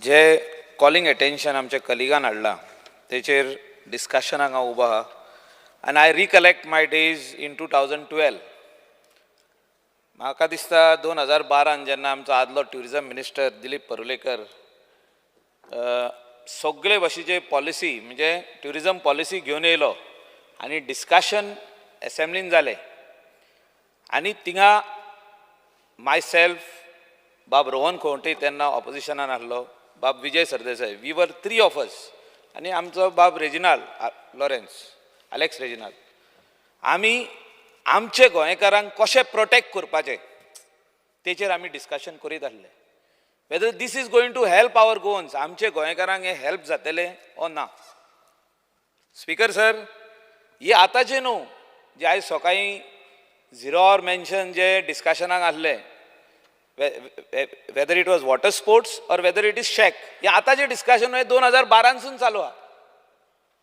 जे calling attention आमच्या कलिगान हाडला तेचेर डिस्कशनाक हांव उबो आहा. आनी I recollect my days in 2012. म्हाका दिसता 2012 जेन्ना आमचो आदलो ट्युरिजम मिनिस्टर दिलीप परुलेकर सगळे भाशेचे पॉलिसी म्हणजे ट्युरिजम पॉलिसी घेवन येयलो आनी डिस्कशन असेंब्लीन जालें आनी थिंगा माय सेल्फ बाब रोहन खंवटे तेन्ना ऑपोजिशनान आहलो, बाब Vijay Sardesai, we were 3 of us आनी आमचो बाब रेजिनाल्ड लॉरेन्स, अलेक्स रेजिनाल्ड. आमी आमचे गोंयकारांक कशें प्रोटेक्ट करपाचें तेचेर आमी डिस्कशन करीत आसले. Whether this is going to help our Goans, आमचे गोंयकारांक हें हेल्प जातलें ओ ना. स्पीकर सर, ही आतांचे न्हू, जे आयज सकाळीं झिरो आवर मेन्शन जे डिस्कशनाक आसले, whether it was water sports और वेदर इट इज शेक, हे आतांचे डिस्कशन 2012 चालू आहा.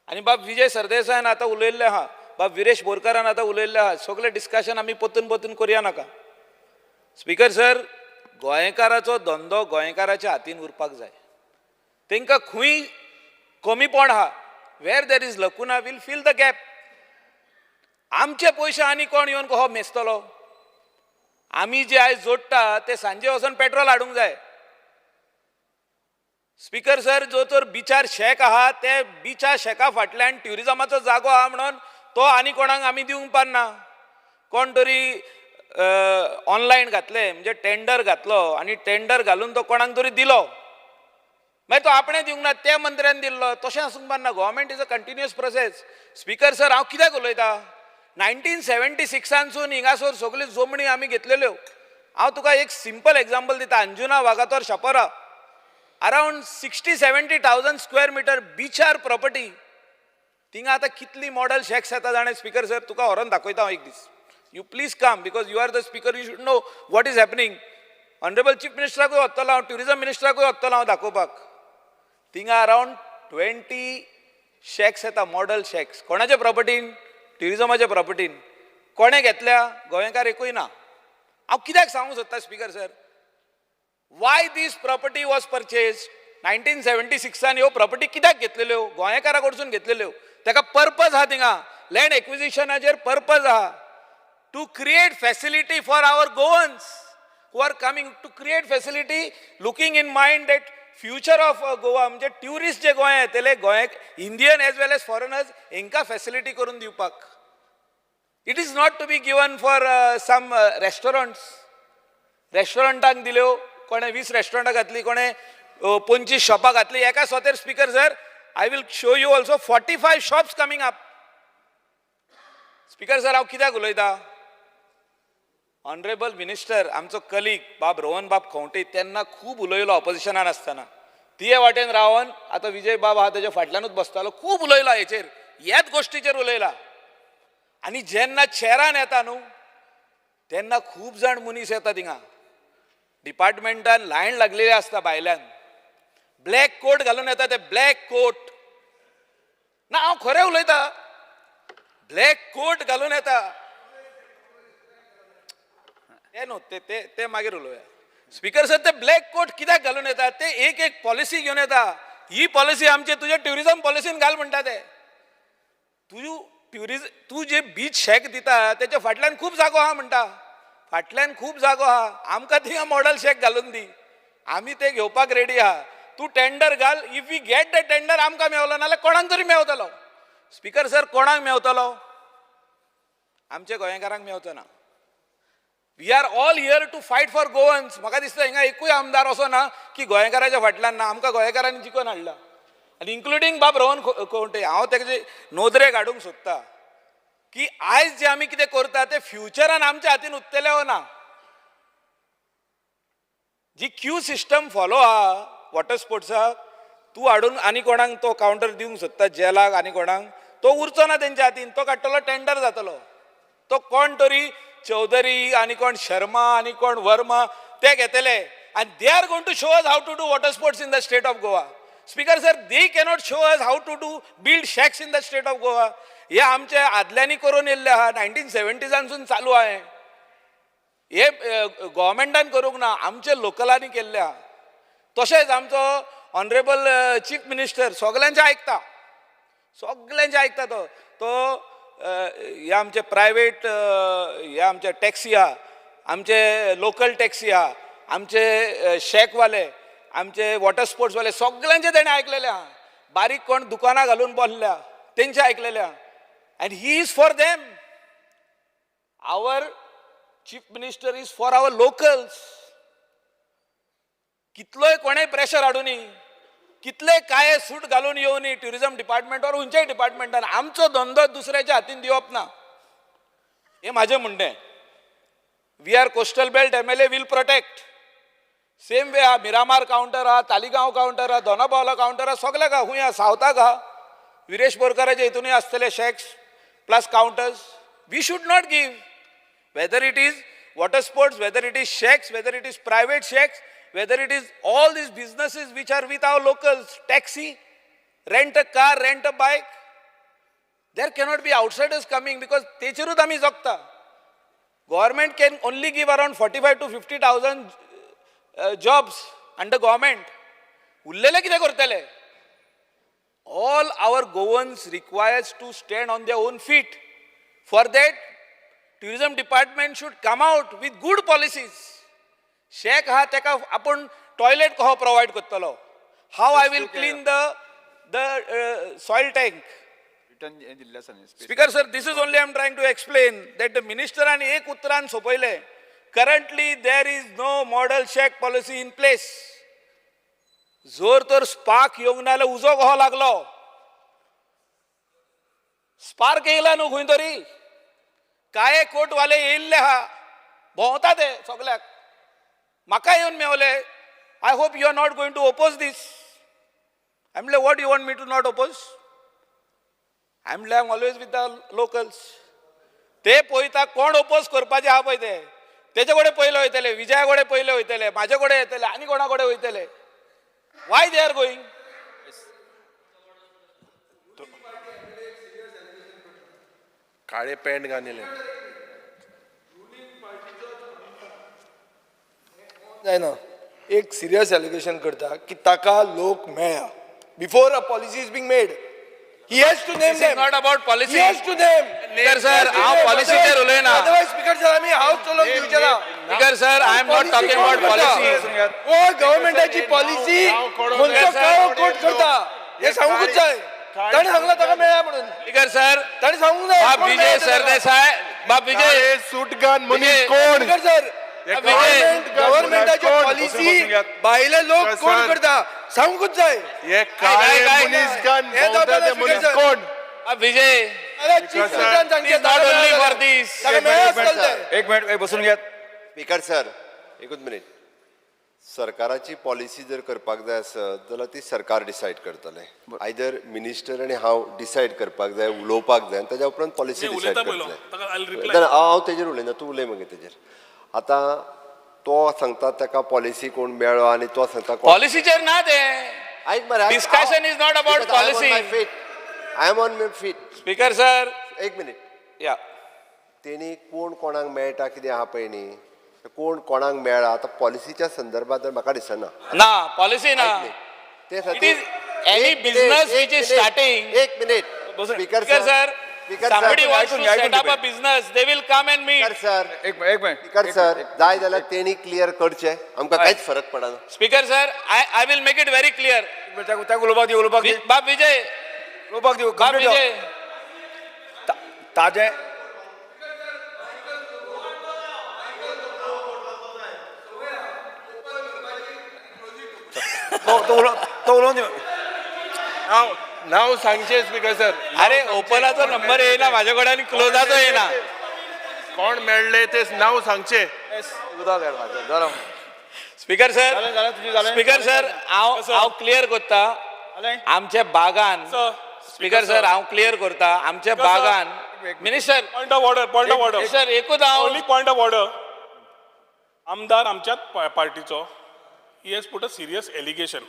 आनी बाब विजय सरदेसायन आतां उलयल्ले आहा, बाब विरेश बोरकारान आतां उलयल्ले आहा, सगळे डिस्कशन आमी परतून परतून करुया नाका. स्पीकर सर, गोंयकाराचो धंदो गोंयकाराच्या हातीन उरपाक जाय. तांकां खंय कमीपण आहा, where there is lacuna will fill the gap. आमचे पयशे आनी कोण येवन कसो मेजतलो? आमी जे आयज जोडटा ते सांजे वचून पेट्रोल हाडूंक जाय. स्पीकर सर, जो तर बिचार शेक आहा ते बिचा शेका फाटल्यान ट्युरिजमाचो जागो आहा म्हणून तो आनी कोणाक आमी दिवंक पारना. कोण तरी ऑनलायन घातले म्हणजे टेंडर घातलो आनी टेंडर घालून तो कोणाक तरी दिलो, मागीर तो आपणें दिवंक ना, त्या मंत्र्यान दिल्लो, तशें आसूंक पारना. Government is a continuous process. Speaker sir, हांव कित्याक उलयतां? 1976 हिंगासर सगळ्यो जमणी आमी घेतलेल्यो. हांव तुका एक सिंपल एग्जाम्पल दिता. Anjuna Vagator Chapora, around 60-70,000 square metre बिचार प्रॉपर्टी. थिंगा आतां कितली मॉडल शॅक्स येता जाणें. स्पीकर सर, तुका व्हरोन दाखयता हांव एक दीस. You please come, because you are the speaker, you should know what is happening. Honourable chief मिनिस्टराकूय वतलो हांव, ट्युरिजम मिनिस्टराकूय वतलो हांव दाखोवपाक. थिंगा अरावंड 20 शॅक्स येता, मॉडल शॅक्स. कोणाच्या प्रॉपर्टीन? ट्युरिजमाच्या प्रॉपर्टीन. कोणे घेतल्या? गोंयकार एकूय ना. हांव कित्याक सांगूंक सोदता speaker sir, why this property was purchase? 1976 ह्यो प्रॉपर्टी कित्याक घेतलेल्यो? गोंयकारा कडसून घेतलेल्यो. ताका पर्पज आहा. थिंगा लँड एक्विजिशनाचेर पर्पज आहा. To create facility for our Goans who are coming, to create facility looking in mind that future of Goa, म्हणजे ट्युरिस्ट जे गोंय येतले, गोंय Indian as well as foreigners, हांकां फॅसिलिटी करून दिवपाक. It is not to be given for some restaurants. रेस्टॉरंटांक दिल्यो, कोणे 20 रेस्टॉरंटां घातली, कोणे 25 शॉपां घातली. एका स्वतेर speaker sir, I will show you also 45 shops coming up. Speaker sir, हांव कित्याक उलयतां? ऑनरेबल मिनिस्टर, आमचो कलीग बाब रोहन बाब खंवटे तेन्ना खूब उलयलो ऑपोजिशनान आसतना. तिये वाटेन रावन आतां विजय बाब आहा तेज्या फाटल्यानूच बसतालो, खूब उलयला हेचेर, ह्याच गोश्टीचेर उलयला. आनी जेन्ना चेरान येता न्हू तेन्ना खूब जाण मनीस येता. थिंगा डिपार्टमेंटान लायन लागलेली आसता भायल्यान, ब्लॅक कोट घालून येता. ते ब्लॅक कोट ना, हांव खरें उलयतां, ब्लॅक कोट घालून येता. ते न्हू, ते मागीर उलोवया. स्पीकर सर, ते ब्लॅक कोट कित्याक घालून येता? ते एक पॉलिसी घेवन येता. ही पॉलिसी आमची तुज्या ट्युरिजम पॉलिसीन घाल म्हणटा ते. तूं जे बीच शेक दिता तेच्या फाटल्यान खूब जागो आहा म्हणटा. फाटल्यान खूब जागो आहा, आमकां थिंगा मॉडल शेक घालून दी, आमी ते घेवपाक रेडी आहा. तूं टेंडर घाल. If we get the tender आमकां मेवलो, नाल्यार कोणाक तरी मेवतलो. स्पीकर सर, कोणाक मेवतलो? आमच्या गोंयकारांक मेवचो ना. We are all here to fight for Goans. म्हाका दिसता हिंगा एकूय आमदार असो ना की गोंयकाराच्या फाटल्यान ना. आमकां गोंयकारांनी जिखोवन हाडला, आनी इन्क्लुडींग बाब रोहन खंवटे. हांव तेजे नोदरे काडूंक सोदता की आयज जे आमी कितें करता ते फ्युचरान आमच्या हातीन उरतले ओ ना. जी क्यू सिस्टम फॉलो आहा वॉटर स्पोर्ट्साक, तूं हाडून आनी कोणाक तो कावंटर दिवंक सोदता, जेलाक आनी कोणाक, तो उरचो ना तेंच्या हातीन. तो काडटलो, टेंडर जातलो. तो कोण तरी चौधरी आनी कोण शर्मा आनी कोण वर्मा ते घेतले, आनी they are going to show us how to do water sports in the state of Goa. Speaker sir, they cannot show us how to do build shacks in the state of Goa. हे आमचे आदल्यांनी करून येयल्ले आहा, 1970सांसून चालू आहे. हे गव्हर्मेंटान करूंक ना, आमचे लोकलांनी केल्ले आहा. तशेंच आमचो ऑनरेबल चीफ मिनिस्टर सगळ्यांचे ऐकता तो तो हे आमचे प्रायव्हेट हे आमचे टॅक्सी आहा, आमचे लोकल टॅक्सी आहा, आमचे शेकवाले, आमचे वॉटर स्पोर्ट्सवाले सगळ्यांचे तेणे ऐकलेले आहा. बारीक कोण दुकानां घालून बसल्या तेंचे ऐकलेले आहा. And he is for them. Our chief minister is for our locals. कितलोय कोणेय प्रेशर हाडूनी, कितले काय सूट घालून येवनी ट्युरिझम डिपार्टमेंट वर खंयच्याय डिपार्टमेंटान आमचो धंदो दुसऱ्याच्या हातीन दिवप ना, हे माझे म्हणणें. We are coastal belt MLA will protect. Same way हा मिरामार काउंटर हा, तालिगांव काउंटर हा, दोनापावला काउंटर हा, सगळ्याक हा. खूंय सावथाक हा, विरेश बोरकाराच्या हितूनय आसतले shacks plus counters. We should not give, whether it is water sports, whether it is shacks, whether it is private shacks, whether it is all these businesses which are with our locals, taxi, rent a car, rent a bike, there cannot be outsiders coming because techerut आमी जगता. Government can only give around 45 to 50,000 jobs under government. उरलेले कितें करतले? All our Goans requires to stand on their own feet. For that, tourism department should come out with good policies. शेक हा तेका आपण toilet कहो provide करतलो. How I will clean the soil tank. Speaker sir, this is only I am trying to explain that the मिनिस्टरान एक उतरान सोपयले. Currently there is no model shack policy in place. जोर तर स्पार्क येवंक ना जाल्यार उजो कहो लागलो. स्पार्क येयला न्हू खंय तरी. काय कोटवाले येयल्ले हा, भोंवता ते सगळ्याक. म्हाका येवन मेवले. I hope you are not going to oppose this. I म्हणलें what you want me to not oppose. I म्हणलें I am always with the locals. ते पळयता कोण ओपोज करपाचे आहा पळय ते, तेजे कडेन पयले वयतले, विजया कडेन पयले वयतले, म्हाजे कडेन येतले, आनी कोणा कडेन वयतले. Why they are going? काळे पॅन्ट घालिले जायना. एक सिरियस एलिगेशन करता की ताका लोक मेळ्ळा before a policy is being made. He has to name them. Not about policy. He has to name. Speaker sir, हांव पॉलिसीचेर उलयना. अदरवाइज स्पीकर सर आमी हाऊस चलोवंक दिवचे ना. Speaker sir, I am not talking about policy. कोण गव्हर्नमेंटाची policy खंयचो काळो कोट करता हे सांगूंकूच जाय. ताणें सांगला ताका मेळ्ळा म्हणून. स्पीकर सर, ताणें सांगूंक जाय. बाप विजय सरदेसाय, बाप विजय सूटगान मनीस कोण? स्पीकर सर, गव्हर्नमेंटाची पॉलिसी भायले लोक कोण करता सांगूंकूच जाय. हे काळे मनीसगान भोंवता ते मनीस कोण? विजय, नॉट ओनली फॉर दिस. एक मिनिट बसून घ्या. स्पीकर सर, एकूच मिनिट. सरकाराची पॉलिसी जर करपाक जाय आसत जाल्यार ती सरकार डिसायड करतले. आयदर मिनिस्टर आनी हांव डिसायड करपाक जाय, उलोवपाक जाय, ताच्या उपरांत पॉलिसी डिसायड करतले. हांव तेजेर उलयना, तूं उलय मगे तेजेर. आतां तो सांगता ताका पॉलिसी कोण मेळ्ळो आनी तो सांगता पॉलिसीचेर ना ते. आयक मरे, discussion is not about policy. I am on my feet. Speaker sir, एक मिनिट. या तेणी कोण कोणाक मेळटा कितें आहा पळय न्ही, कोण कोणाक मेळ्ळा आतां पॉलिसीच्या संदर्भात म्हाका दिसना. ना पॉलिसी ना. ते it is any business which is starting. एक minute. Speaker sir, somebody wants to set up a business, they will come and meet. Speaker sir, एक मिनिट. स्पीकर सर, जाय जाल्यार तेणी क्लियर करचें, आमकां कांयच फरक पडना. Speaker sir, I will make it very clear. त्या उलोवपाक दी. बाप विजय, उलोवपाक दी. बाप विजय, ताजे तो उलोवन दी. नाव सांगचे स्पीकर सर. अरे ओपनाचो नंबर येईना माझ्याकडे आणि क्लोजाचो येईना. कोण मेळ्ळे ते नाव सांगचे. स्पीकर सर, हांव क्लियर करता. आमच्या बागान, स्पीकर सर हांव क्लियर करता, आमच्या बागान minister point of order sir एकूच हांव ओनली पॉइंट ऑफ ऑर्डर. आमदार आमच्याच पार्टीचो, he has put a serious allegation.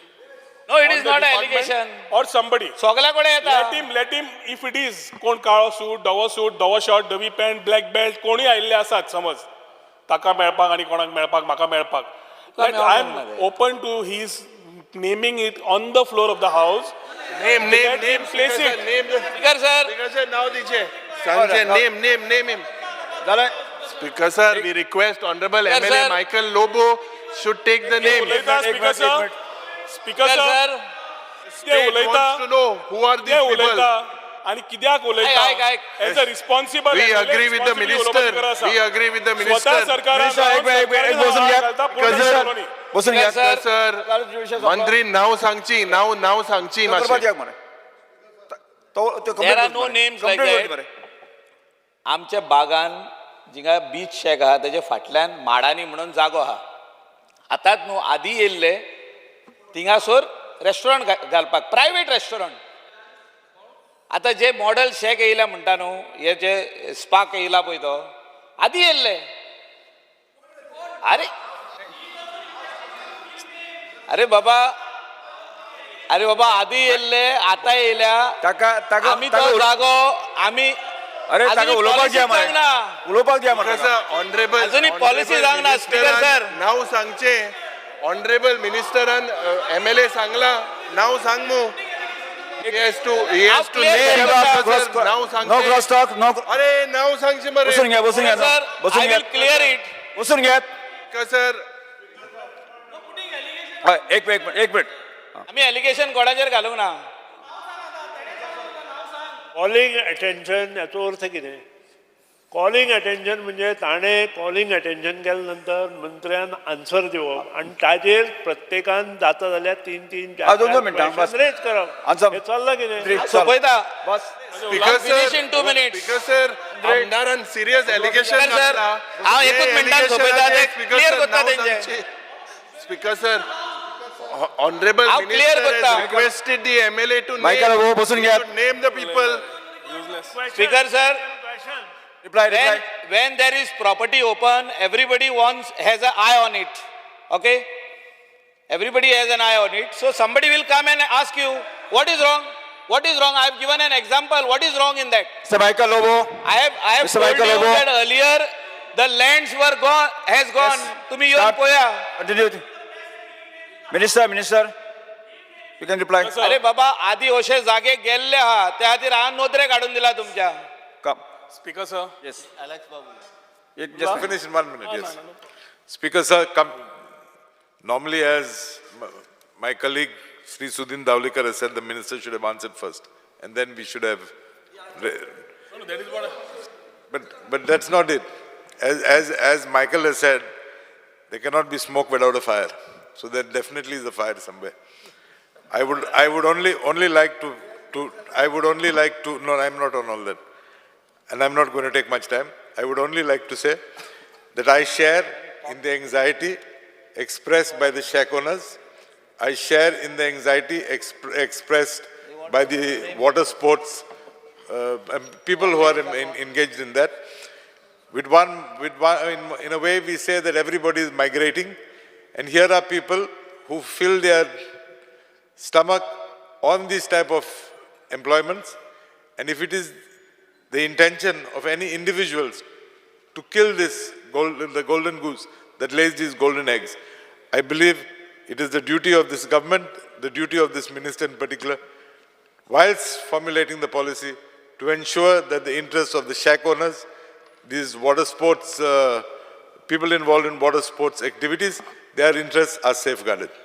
No, it is not a allegation. और somebody सगळ्याकडे येता. let him if it is कोण काळो सूट, धवो शर्ट, धवी पॅन्ट, ब्लॅक बेल्ट कोणी आयिल्ले आसात समज ताका मेळपाक आनी कोणाक मेळपाक, म्हाका मेळपाक. I am open to his naming it on the floor of the house. Name, Let him place it. name. Speaker sir, Speaker sir, now DJ. Sanjay, name him. झालं Speaker sir, we request Honorable Yes, MLA sir. Michael Lobo should take the name. उलयता speaker sir speaker speaker sir sir, ते State उलयता wants to know who are ते these people. उलयता आणि कित्याक उलयता ऐक. As a responsible We agree with the minister. We agree with the minister. स्वतः सरकारान मिनिस्टर, एक बसून घ्या. बसून घ्या Sir. Sir, मंत्री नाव सांगची नाव सांगची करपात मातशें. याक मरे There are no names like that. आमच्या बागान जिंगा बीच शेक आहा तेजे फाटल्यान माडानी म्हणून जागो आहा. आतांच न्हू आदी येयल्ले थिंगासोर रेस्टॉरंट घालपाक प्रायवेट रेस्टॉरंट. आतां जे मॉडल शेक येयला म्हणटा न्हू हे जे स्पाक येयला पळय तो आदी येयल्ले. अरे बाबा आदी येयल्ले आतां येयल्या आमी तो जागो आमी अरे ताका अजूनही उलोवपाक policy द्या मरे सांगना. उलोवपाक द्या मरे कसं ऑनरेबल अजूनही policy सांगना, speaker sir. नाव सांगचे ऑनरेबल मिनिस्टरान MLA सांगला नाव सांग मू he has to आप clear name करा. the person. नाव नो सांगचे क्रॉस टॉक नो अरे नाव सांगचे मरे बसून घ्या सर बसून आय घ्या विल क्लिअर इट. बसून घ्या कसर एक मिनिट आम्ही एलिगेशन कोणाचेर घालूंक ना. कॉलिंग अटेन्शन याचो अर्थ कितें? कॉलिंग अटेन्शन म्हणजे ताणें कॉलिंग अटेन्शन केल्या नंतर मंत्र्यान आन्सर दिवप आनी ताजेर प्रत्येकान जाता जाल्यार तीन दोन मिनटां, बस. रेज करप. आन्सर. हें चल्लां कितें? सोपयता बस speaker Finish in 2 minutes. Speaker sir आमदारान सिरियस एलिगेशन Speaker sir, हांव एकूच मिनटान सोपयता ते clear करता तेंचे. स्पीकर सर ऑनरेबल हांव clear मिनिस्टर करता. Requested the MLA to Michael हो बसून घ्या name the people. Speaker sir, reply when there is property open, everybody has an eye on it. Okay? Everybody has an eye on it. So somebody will come and ask you, what is wrong? What is wrong? I have given an example. What is wrong in that? Mister Michael Lobo I have Mr. told Michael you Lobo. that earlier the lands were gone. तुम्ही येऊन Start. पोया. Continue minister you can reply अरे बाबा आधी अशे जागे गेल्ले आहा त्या खातीर हांव नोंदरे काढून दिला तुमच्या. Come speaker sir yes Finish in 1 minute, yes. Speaker sir, normally as my colleague Sri Sudhin Davlikar has said, the minister should have answered first and then we should have... that is what But that's not it. As Michael has said, there cannot be smoke without a fire. So there definitely is a fire somewhere. I would only like to, no, I'm not on all that. And I'm not going to take much time. I would only like to say that I share in the anxiety expressed by the shack owners. I share in the anxiety expressed by the water sports and people who are engaged in that. In a way, we say that everybody is migrating, and here are people who fill their stomach on these type of employments, and if it is the intention of any individuals to kill the golden goose that lays these golden eggs, I believe it is the duty of this government, the duty of this minister in particular, whilst formulating the policy, to ensure that the interests of the shack owners, these water sports, people involved in water sports activities, their interests are safeguarded.